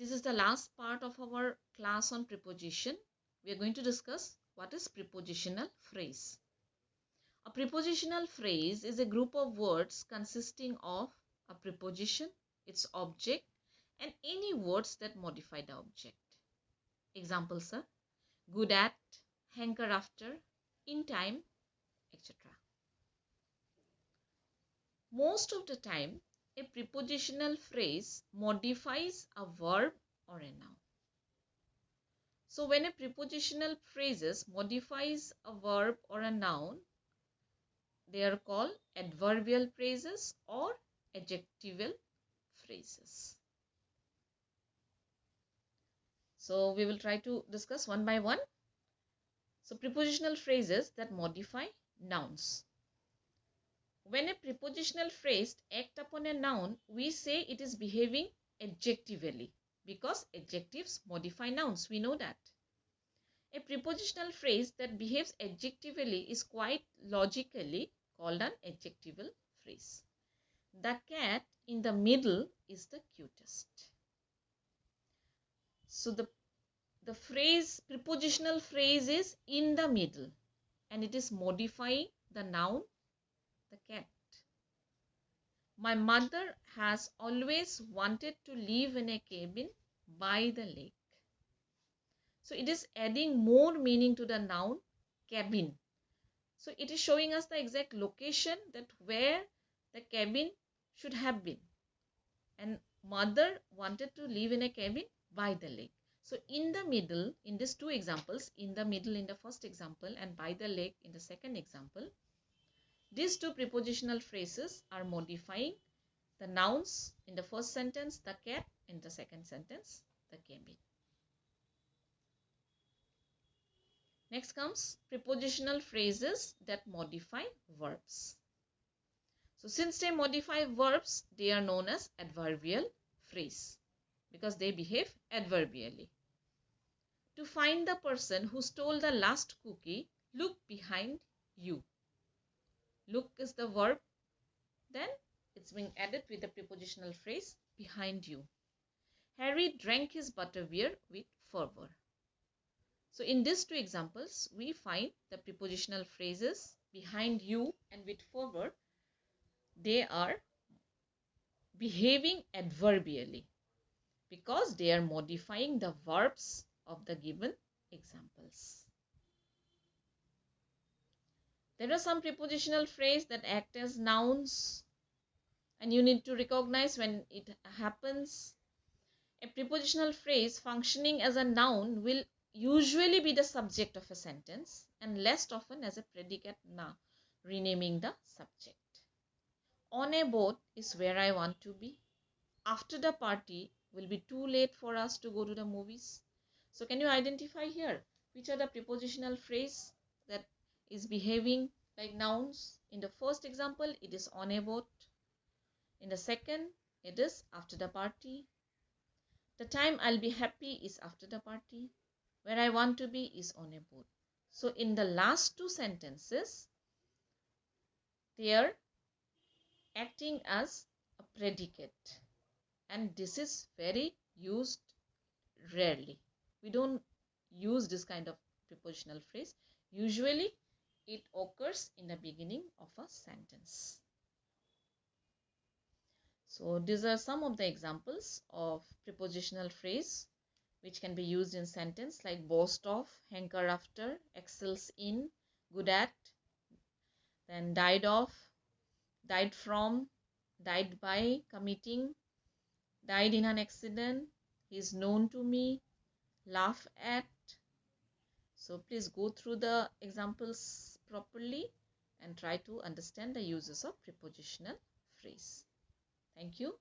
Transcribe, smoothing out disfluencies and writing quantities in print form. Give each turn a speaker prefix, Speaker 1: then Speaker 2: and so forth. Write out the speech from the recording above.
Speaker 1: This is the last part of our class on preposition. We are going to discuss what is prepositional phrase. A prepositional phrase is a group of words consisting of a preposition, its object, and any words that modify the object. Examples are good at, hanker after, in time, etc. Most of the time, a prepositional phrase modifies a verb or a noun. So when a prepositional phrases modifies a verb or a noun, they are called adverbial phrases or adjectival phrases. So we will try to discuss one by one. So prepositional phrases that modify nouns. When a prepositional phrase acts upon a noun, we say it is behaving adjectively because adjectives modify nouns. We know that. A prepositional phrase that behaves adjectively is quite logically called an adjectival phrase. The cat in the middle is the cutest. So the phrase, prepositional phrase is in the middle and it is modifying the noun, the cat. My mother has always wanted to live in a cabin by the lake. So it is adding more meaning to the noun cabin. So it is showing us the exact location that where the cabin should have been. And mother wanted to live in a cabin by the lake. So in the middle, in these two examples, in the middle in the first example and by the lake in the second example, these two prepositional phrases are modifying the nouns in the first sentence, the cat, in the second sentence, the cabin. Next comes prepositional phrases that modify verbs. So since they modify verbs, they are known as adverbial phrase because they behave adverbially. To find the person who stole the last cookie, look behind you. Look is the verb, then it's being added with the prepositional phrase behind you. Harry drank his butterbeer with fervor. So in these two examples, we find the prepositional phrases behind you and with fervor. They are behaving adverbially because they are modifying the verbs of the given examples. There are some prepositional phrases that act as nouns and you need to recognize when it happens. A prepositional phrase functioning as a noun will usually be the subject of a sentence and less often as a predicate noun, renaming the subject. On a boat is where I want to be. After the party will be too late for us to go to the movies. So can you identify here which are the prepositional phrase that is behaving like nouns? In the first example, it is on a boat. In the second, it is after the party. The time I'll be happy is after the party. Where I want to be is on a boat. So in the last two sentences, they are acting as a predicate. And this is very used rarely. We don't use this kind of prepositional phrase. Usually, it occurs in the beginning of a sentence. So these are some of the examples of prepositional phrase which can be used in sentence like boast of, hanker after, excels in, good at, then died of, died from, died by, committing, died in an accident, he is known to me, laugh at. So please go through the examples properly and try to understand the uses of prepositional phrase. Thank you.